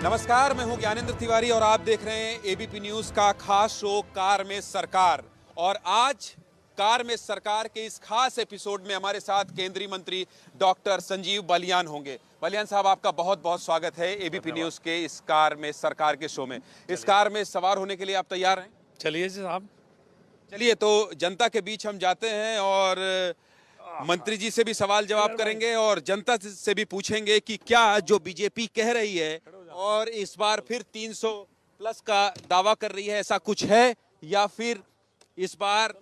नमस्कार, मैं हूं ज्ञानेंद्र तिवारी और आप देख रहे हैं एबीपी न्यूज का खास शो कार में सरकार। और आज कार में सरकार के इस खास एपिसोड में हमारे साथ केंद्रीय मंत्री डॉक्टर संजीव बालियान होंगे। बालियान साहब, आपका बहुत बहुत स्वागत है एबीपी न्यूज के इस कार में सरकार के शो में। इस कार में सवार होने के लिए आप तैयार हैं? चलिए जी साहब। चलिए, तो जनता के बीच हम जाते हैं और मंत्री जी से भी सवाल जवाब करेंगे और जनता से भी पूछेंगे कि क्या जो बीजेपी कह रही है और इस बार फिर 300 प्लस का दावा कर रही है, ऐसा कुछ है या फिर इस बार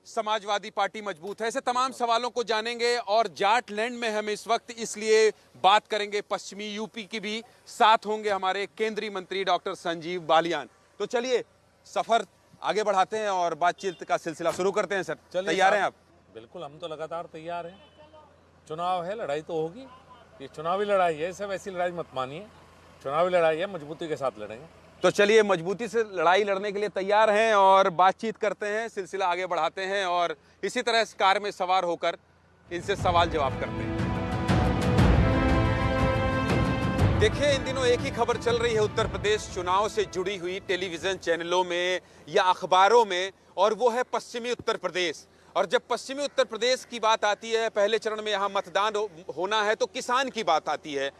समाजवादी पार्टी मजबूत है। ऐसे तमाम सवालों को जानेंगे और जाटलैंड में हम इस वक्त इसलिए बात करेंगे। पश्चिमी यूपी की भी साथ होंगे हमारे केंद्रीय मंत्री डॉक्टर संजीव बालियान। तो चलिए सफर आगे बढ़ाते हैं और बातचीत का सिलसिला शुरू करते हैं। सर, तैयार हैं आप? बिल्कुल, हम तो लगातार तैयार हैं। चुनाव है, लड़ाई तो होगी। ये चुनावी लड़ाई है, इसे वैसी लड़ाई मत मानिए। चुनावी लड़ाई है, मजबूती के साथ लड़ेंगे। तो चलिए मजबूती से लड़ाई लड़ने के लिए तैयार हैं और बातचीत करते हैं, सिलसिला आगे बढ़ाते हैं और इसी तरह इस कार में सवार होकर इनसे सवाल जवाब करते हैं। देखिए, इन दिनों एक ही खबर चल रही है उत्तर प्रदेश चुनाव से जुड़ी हुई टेलीविजन चैनलों में या अखबारों में, और वो है पश्चिमी उत्तर प्रदेश। और जब पश्चिमी उत्तर प्रदेश की बात आती है, पहले चरण में यहाँ मतदान होना है, तो किसान की बात आती है।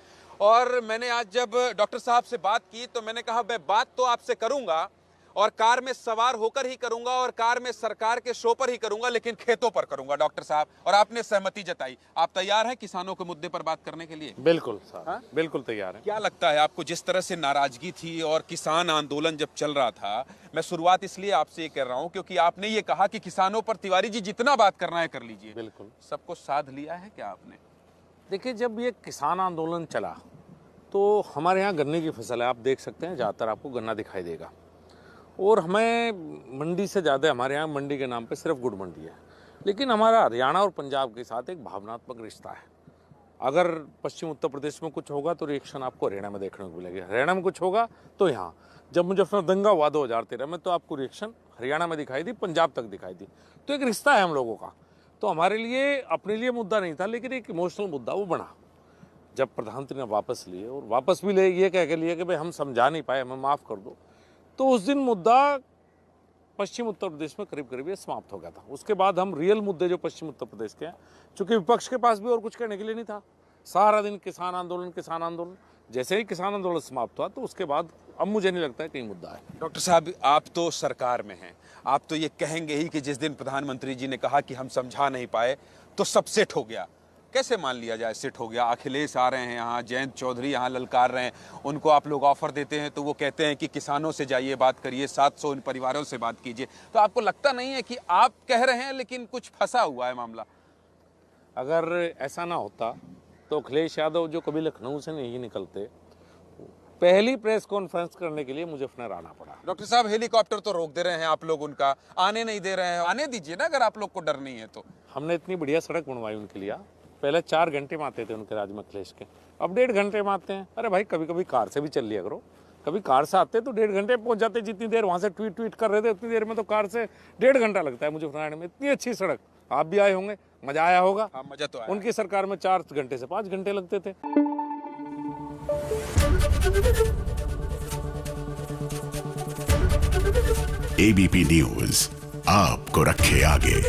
और मैंने आज जब डॉक्टर साहब से बात की तो मैंने कहा मैं बात तो आपसे करूंगा और कार में सवार होकर ही करूंगा और कार में सरकार के शो पर ही करूंगा, लेकिन खेतों पर करूंगा डॉक्टर साहब। और आपने सहमति जताई। आप तैयार हैं किसानों के मुद्दे पर बात करने के लिए? बिल्कुल साहब, बिल्कुल तैयार है। क्या लगता है आपको, जिस तरह से नाराजगी थी और किसान आंदोलन जब चल रहा था, मैं शुरुआत इसलिए आपसे ये कर रहा हूँ क्योंकि आपने ये कहा कि किसानों पर तिवारी जी जितना बात करना है कर लीजिए, बिल्कुल सबको साध लिया है क्या आपने? देखिए, जब ये किसान आंदोलन चला तो हमारे यहाँ गन्ने की फसल है, आप देख सकते हैं, ज़्यादातर आपको गन्ना दिखाई देगा। और हमें मंडी से ज़्यादा, हमारे यहाँ मंडी के नाम पे सिर्फ गुड़ मंडी है, लेकिन हमारा हरियाणा और पंजाब के साथ एक भावनात्मक रिश्ता है। अगर पश्चिम उत्तर प्रदेश में कुछ होगा तो रिएक्शन आपको हरियाणा में देखने को मिलेगी, हरियाणा में कुछ होगा तो यहाँ। जब मुजफ्फरनगर दंगा हुआ 2013 में तो आपको रिएक्शन हरियाणा में दिखाई दी, पंजाब तक दिखाई दी। तो एक रिश्ता है हम लोगों का। तो हमारे लिए अपने लिए मुद्दा नहीं था, लेकिन एक इमोशनल मुद्दा वो बना जब प्रधानमंत्री ने वापस लिए, और वापस भी ले ये कह के लिए कि भाई हम समझा नहीं पाए, हमें माफ़ कर दो। तो उस दिन मुद्दा पश्चिम उत्तर प्रदेश में करीब करीब ये समाप्त हो गया था। उसके बाद हम रियल मुद्दे जो पश्चिम उत्तर प्रदेश के हैं, चूंकि विपक्ष के पास भी और कुछ कहने के लिए नहीं था, सारा दिन किसान आंदोलन किसान आंदोलन। जैसे ही किसान आंदोलन समाप्त हुआ तो उसके बाद अब मुझे नहीं लगता है कहीं मुद्दा है। डॉक्टर साहब, आप तो सरकार में हैं, आप तो ये कहेंगे ही कि जिस दिन प्रधानमंत्री जी ने कहा कि हम समझा नहीं पाए तो सब सेट हो गया। कैसे मान लिया जाए सेट हो गया? अखिलेश आ रहे हैं यहाँ, जयंत चौधरी यहाँ ललकार रहे हैं, उनको आप लोग ऑफर देते हैं तो वो कहते हैं कि किसानों से जाइए बात करिए, 700 इन परिवारों से बात कीजिए। तो आपको लगता नहीं है कि आप कह रहे हैं लेकिन कुछ फंसा हुआ है मामला? अगर ऐसा ना होता तो अखिलेश यादव जो कभी लखनऊ से नहीं निकलते, पहली प्रेस कॉन्फ्रेंस करने के लिए मुजफ्फरनगर आना पड़ा। डॉक्टर साहब, हेलीकॉप्टर तो रोक दे रहे हैं आप लोग, उनका आने नहीं दे रहे हैं। आने दीजिए ना, अगर आप लोग को डर नहीं है तो। हमने इतनी बढ़िया सड़क बनवाई उनके लिए। पहले 4 घंटे में आते थे उनके राज में अखिलेश के, अब 1.5 घंटे में आते हैं। अरे भाई, कभी कभी कार से भी चल लिया करो। कभी कार से आते तो 1.5 घंटे पहुंच जाते। जितनी देर वहां से ट्वीट कर रहे थे उतनी देर में तो कार से 1.5 घंटा लगता है मुझे बनाने में। इतनी अच्छी सड़क, आप भी आए होंगे, मजा आया होगा। हाँ, मजा तो आया। उनकी सरकार में 4 घंटे से 5 घंटे लगते थे। एबीपी न्यूज आपको रखे आगे।